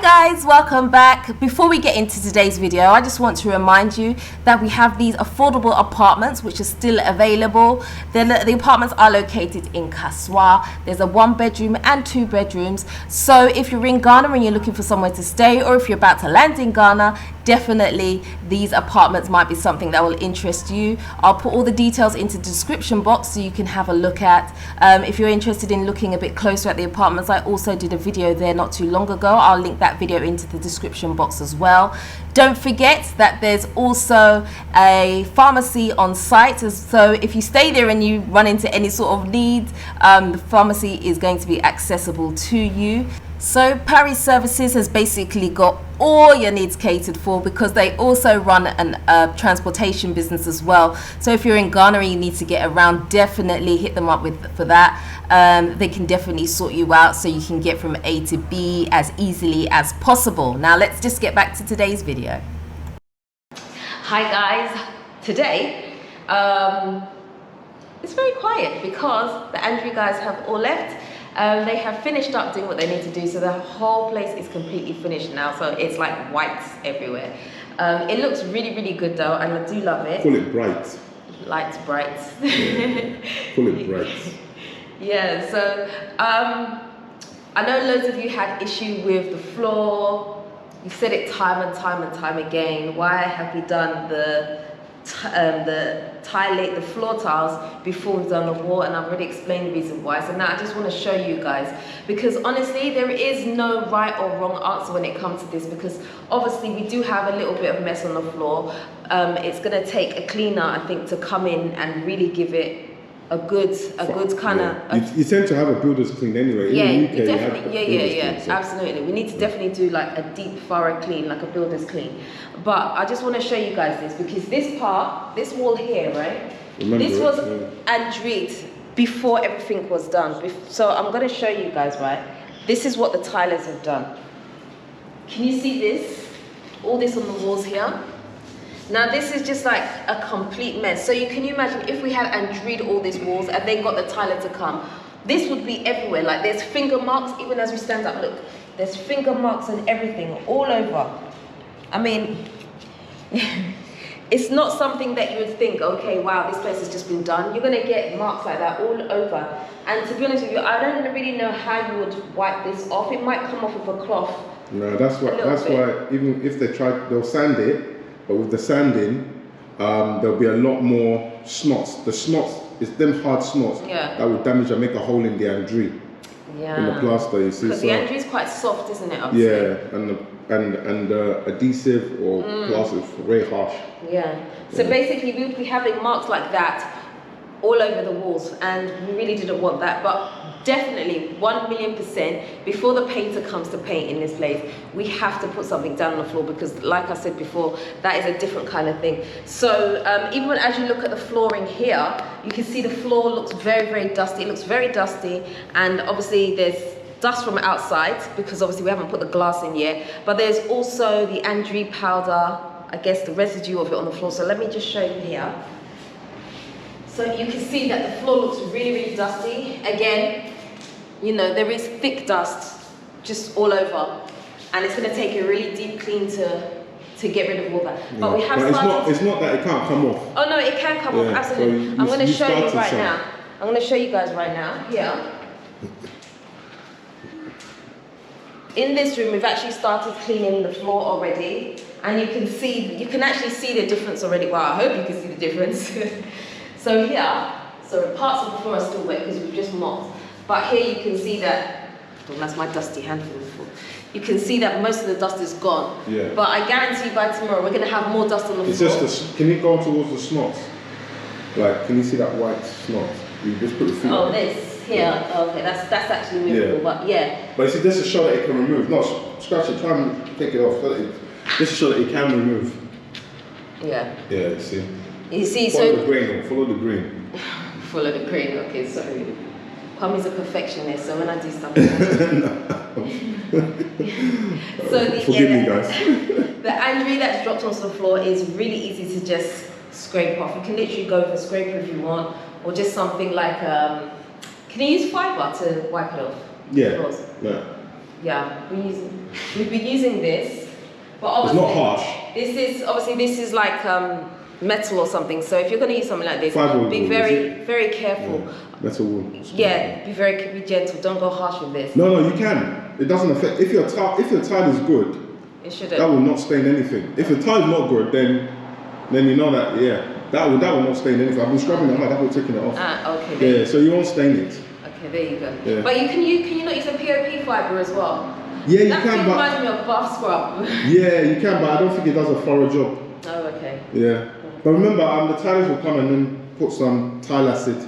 guys, welcome back. Before we get into today's video, I just want to remind you that we have these affordable apartments which are still available. The apartments are located in Kaswa. There's a 1-bedroom and 2 bedrooms. So if you're in Ghana and you're looking for somewhere to stay, or if you're about to land in Ghana, definitely these apartments might be something that will interest you. I'll put all the details into the description box so you can have a look at. If you're interested in looking a bit closer at the apartments, I also did a video there not too long ago. I'll link that video into the description box as well. Don't forget that there's also a pharmacy on site, so if you stay there and you run into any sort of need, the pharmacy is going to be accessible to you. So parrytaxservices has basically got all your needs catered for, because they also run a transportation business as well. So if you're in Ghana and you need to get around, definitely hit them up for that. They can definitely sort you out so you can get from A to B as easily as possible. Now let's just get back to today's video. Hi guys, today it's very quiet because the Andrew guys have all left. They have finished up doing what they need to do, so the whole place is completely finished now, so it's like whites everywhere. It looks really, really good though, and I do love it. Call it bright. Lights bright. Call it bright. Yeah, so I know loads of you had issue with the floor. You said it time and time again. Why have we done the floor tiles before we've done the wall? And I've already explained the reason why. So now I just want to show you guys, because honestly there is no right or wrong answer when it comes to this, because obviously we do have a little bit of mess on the floor. It's going to take a cleaner, I think, to come in and really give it a good kind of. You tend to have a builder's clean anyway. Yeah, in the UK, definitely. So. Absolutely. We need to definitely do like a deep, thorough clean, like a builder's clean. But I just want to show you guys this, because this part, this wall here, right? This was Andreed before everything was done. So I'm going to show you guys, right? This is what the tilers have done. Can you see this? All this on the walls here. Now this is just like a complete mess. So can you imagine if we had Andreed all these walls and then got the tiler to come? This would be everywhere. Like there's finger marks, even as we stand up, look. There's finger marks and everything all over. I mean, it's not something that you would think, okay, wow, this place has just been done. You're gonna get marks like that all over. And to be honest with you, I don't really know how you would wipe this off. It might come off with a cloth. No, that's why even if they try, they'll sand it. But with the sanding, there'll be a lot more snots. The snots, it's them hard snots that will damage and make a hole in the Andreed. Yeah. In the plaster, you see. Because the Andreed is quite soft, isn't it? Yeah, and adhesive or plaster is very harsh. Yeah. So basically, we would be having marks like that all over the walls, and we really didn't want that. But definitely 1,000,000% before the painter comes to paint in this place, we have to put something down on the floor, because like I said before, that is a different kind of thing. So even as you look at the flooring here, you can see the floor looks very, very dusty. It looks very dusty, and obviously there's dust from outside because obviously we haven't put the glass in yet, but there's also the Andreed powder, I guess the residue of it on the floor. So let me just show you here. So you can see that the floor looks really, really dusty. Again, you know, there is thick dust just all over, and it's going to take a really deep clean to get rid of all that. Yeah. But we have started. It's not that it can't come off. Oh no, it can come off, absolutely. So I'm going to show you right now. I'm going to show you guys right now. Here. In this room, we've actually started cleaning the floor already, and you can actually see the difference already. Well, I hope you can see the difference. So here, parts of the floor are still wet because we've just mopped. But here you can see that, well, that's my dusty hand from the floor. You can see that most of the dust is gone. Yeah. But I guarantee by tomorrow we're going to have more dust on the floor. It's just can you go towards the snots? Like, can you see that white snot? You just put the feet on. This here. Yeah. Oh, okay, that's actually movable, but yeah. But you see, this is to show that it can remove. No, scratch it, try and take it off. This is to show that it can remove. Yeah. Yeah, you see. You see, follow the green. Follow the green. Follow the green. Okay, sorry. Kwami's a perfectionist, so when I do stuff, forgive me, guys. The Andreed that's dropped onto the floor is really easy to just scrape off. You can literally go with a scraper if you want, or just something like can you use fiber to wipe it off? Yeah. Yeah. Yeah, we've been using this, but obviously it's not harsh. This is like metal or something. So if you're going to use something like this, be very careful. Yeah. Metal wool. Yeah, be gentle. Don't go harsh with this. No, you can. It doesn't affect. If your tile is good, it shouldn't. That will not stain anything. If your tile is not good, then you know that that will not stain anything. I've been scrubbing it hard. I've been taking it off. Okay. Yeah, so you won't stain it. Okay, there you go. Yeah. But can you not use a POP fibre as well? Yeah, you that can. That reminds me of bath scrub. Yeah, you can, but I don't think it does a thorough job. Oh, okay. Yeah, but remember, the tiles will come and then put some tile acid.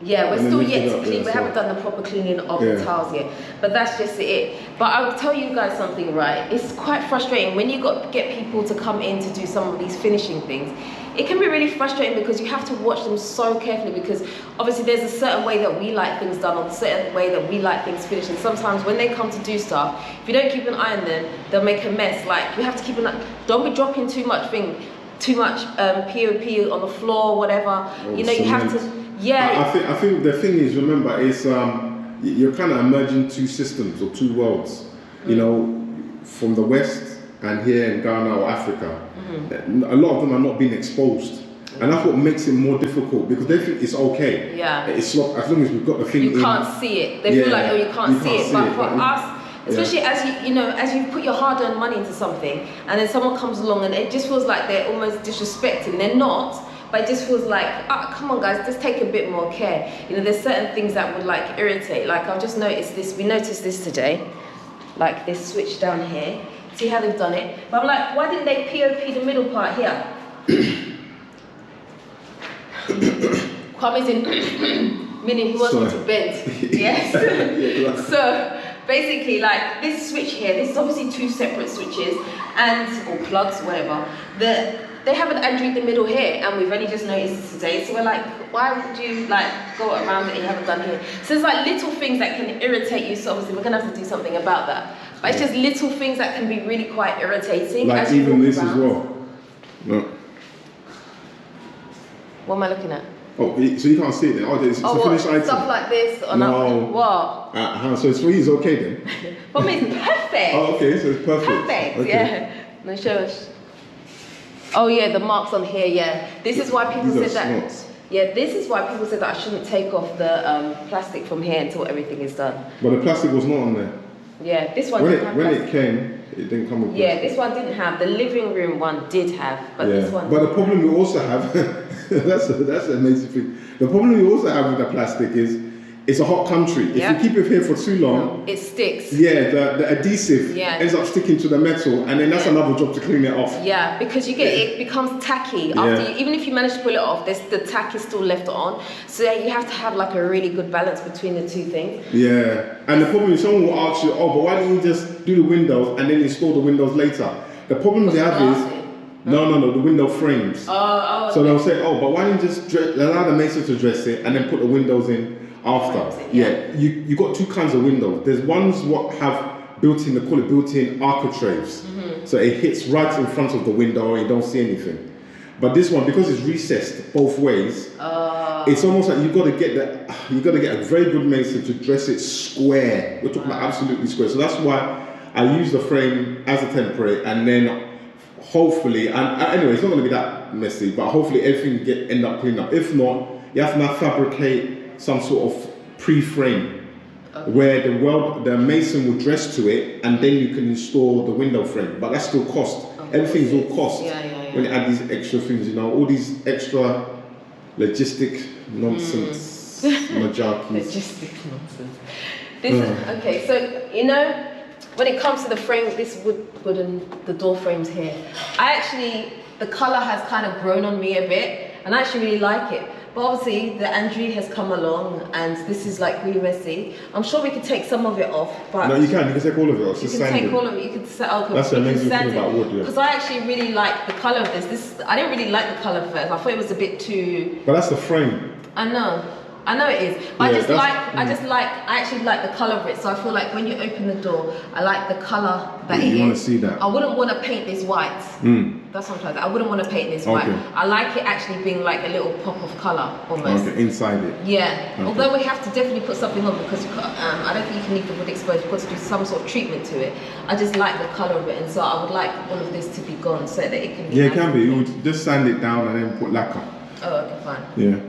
Yeah, we're still yet to clean. We haven't done the proper cleaning of the tiles yet. But that's just it. But I'll tell you guys something, right? It's quite frustrating when you get people to come in to do some of these finishing things. It can be really frustrating because you have to watch them so carefully, because obviously there's a certain way that we like things done, or a certain way that we like things finished. And sometimes when they come to do stuff, if you don't keep an eye on them, they'll make a mess. Like, you have to keep an eye. Don't be dropping too much POP on the floor, whatever. You know, you have to. Yeah. I think the thing is, remember, is you're kind of merging two systems or two worlds. You know, from the West and here in Ghana or Africa, a lot of them are not being exposed, and that's what makes it more difficult, because they think it's okay. Yeah. It's not, as long as we've got the thing. You can't see it. They feel like, oh, you can't see it. But for us, especially as you put your hard-earned money into something, and then someone comes along and it just feels like they're almost disrespecting. They're not. But it just feels like, come on guys, just take a bit more care. You know, there's certain things that would like irritate. Like, I've just noticed this, we noticed this today, like this switch down here. See how they've done it? But I'm like, why didn't they POP the middle part here? Kwame's in, meaning he wants me to bend. Yes? So, basically, like, this switch here, this is obviously two separate switches, or plugs, whatever. They haven't undrewed the middle here, and we've only just noticed this today. So we're like, why would you like go around it and you haven't done here? So it's like little things that can irritate you. So obviously we're gonna have to do something about that. But it's just little things that can be really quite irritating. Like even this as well. No. What am I looking at? Oh, so you can't see it then? Oh, it's a finished item. Stuff like this or no. What? So it's for you, it's okay then? For me, it's perfect. Oh, okay, so it's perfect. Perfect, okay. Yeah. No, show us. Oh yeah, the marks on here, yeah. This is why people said that. Snots. Yeah, this is why people said that I shouldn't take off the plastic from here until everything is done. But the plastic was not on there. Yeah, this one when didn't have plastic. It came, it didn't come with plastic. Yeah, this one didn't have. The living room one did have, but this one. But the problem we also have, that's an amazing thing. The problem we also have with the plastic is, it's a hot country. If you keep it here for too long, it sticks. Yeah, the adhesive ends up sticking to the metal, and then that's another job to clean it off. Yeah, because it becomes tacky after even if you manage to pull it off, the tack is still left on. So you have to have like a really good balance between the two things. Yeah, and the problem is someone will ask you, oh, but why don't you just do the windows and then install the windows later? The problem they have is, no, the window frames. So they'll say, oh, but why don't you just allow the mason to dress it and then put the windows in after? You got two kinds of windows. There's ones what have built-in, they call it built-in architraves. So it hits right in front of the window and you don't see anything. But this one, because it's recessed both ways, it's almost like you got to get a very good mason to dress it square. We're talking about absolutely square. So that's why I use the frame as a temporary, and then hopefully, and anyway, it's not going to be that messy, but hopefully everything end up cleaned up. If not, you have to now fabricate some sort of pre-frame where the mason will dress to it, and then you can install the window frame. But that's still cost. Everything's all cost. When you add these extra things, all these extra logistic nonsense, majarkis. Logistic nonsense. Okay, so when it comes to the frame, this wooden, the door frames here, the colour has kind of grown on me a bit, and I actually really like it. But obviously, the Andrew has come along, and this is like really messy. I'm sure we could take some of it off, but no, you can take all of it off. You can take all of it. You can set up. That's the amazing thing about wood, because I actually really like the colour of this. I didn't really like the colour first. I thought it was a bit too. But that's the frame. I know it is. But I actually like the colour of it. So I feel like when you open the door, I like the colour that it is. You want to see that. I wouldn't want to paint this white. That's what I'm trying to. I wouldn't want to paint this white. I like it actually being like a little pop of color almost. Okay, inside it. Yeah. Okay. Although we have to definitely put something on because you can't, I don't think you can leave the wood exposed. You've got to do some sort of treatment to it. I just like the color of it, and so I would like all of this to be gone so that it can be. Yeah, it can be. You would just sand it down and then put lacquer. Oh, okay, fine. Yeah.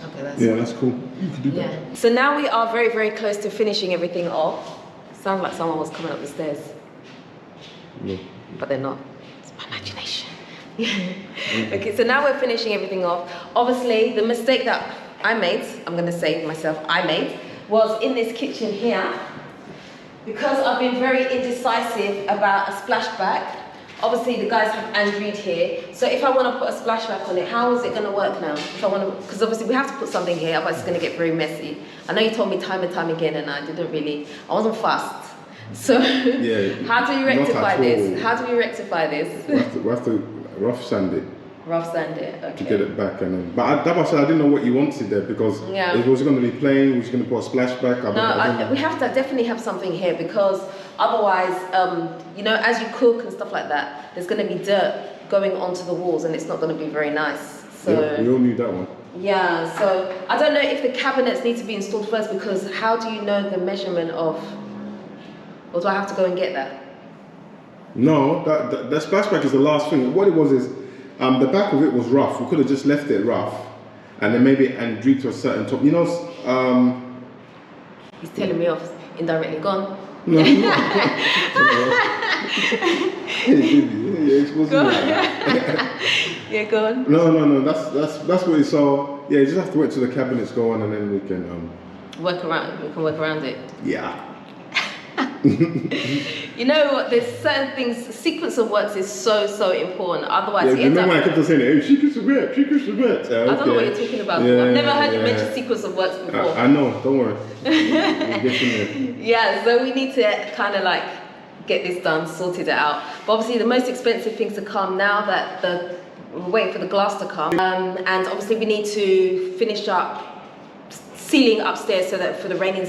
Okay, that's that's cool. You can do that. So now we are very, very close to finishing everything off. Sounds like someone was coming up the stairs. No. But they're not. It's my imagination. Okay, so now we're finishing everything off. Obviously, the mistake that I made, I'm going to say myself, I made, was in this kitchen here. Because I've been very indecisive about a splashback. Obviously, the guys have Android here. So if I want to put a splashback on it, how is it going to work now? If I want to, because obviously we have to put something here, otherwise it's going to get very messy. I know you told me time and time again, and I wasn't fast. So how do you rectify this? How do we rectify this? We have to rough sand it. Rough sand it, okay. To get it back, and then, but that was I didn't know what you wanted there because it was going to be plain. Was going to put a splashback. We have to definitely have something here because otherwise, you know, as you cook and stuff like that, there's going to be dirt going onto the walls, and it's not going to be very nice. So we all knew that one. Yeah, so I don't know if the cabinets need to be installed first because how do you know the measurement of? Or do I have to go and get that? No, the splashback is the last thing. What it was is, the back of it was rough. We could have just left it rough, and then maybe Andrew to a certain top. You know, he's telling me off indirectly. Gone. No, Yeah, go on. No. That's what it. So yeah, you just have to wait till the cabinets go on, and then we can work around. We can work around it. Yeah. You know, there's certain things. Sequence of works is so important. Otherwise, you remember when I kept on saying, "Hey, secrets of work." I don't know what you're talking about. I've never heard you mention sequence of works before. I know. Don't worry. Yeah, so we need to kind of like get this done, sorted it out. But obviously, the most expensive things to come now that we're waiting for the glass to come, and obviously we need to finish up ceiling upstairs so that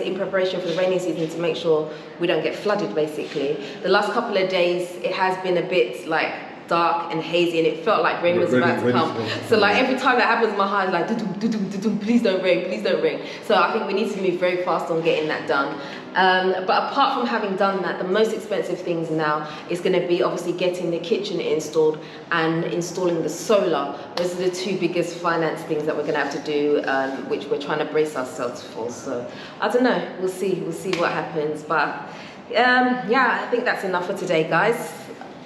in preparation for the rainy season to make sure we don't get flooded basically. The last couple of days it has been a bit like dark and hazy and it felt like rain was about to come. So like every time that happens my heart is like doo-doo, please don't rain. So I think we need to move very fast on getting that done. But apart from having done that, the most expensive things now is going to be obviously getting the kitchen installed and installing the solar. Those are the two biggest finance things that we're going to have to do, which we're trying to brace ourselves for. So I don't know, we'll see what happens. But yeah, I think that's enough for today, guys.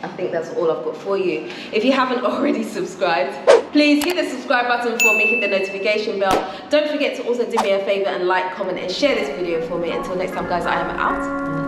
I think that's all I've got for you. If you haven't already subscribed, please hit the subscribe button for me, hit the notification bell. Don't forget to also do me a favor and like, comment and share this video for me. Until next time guys, I am out.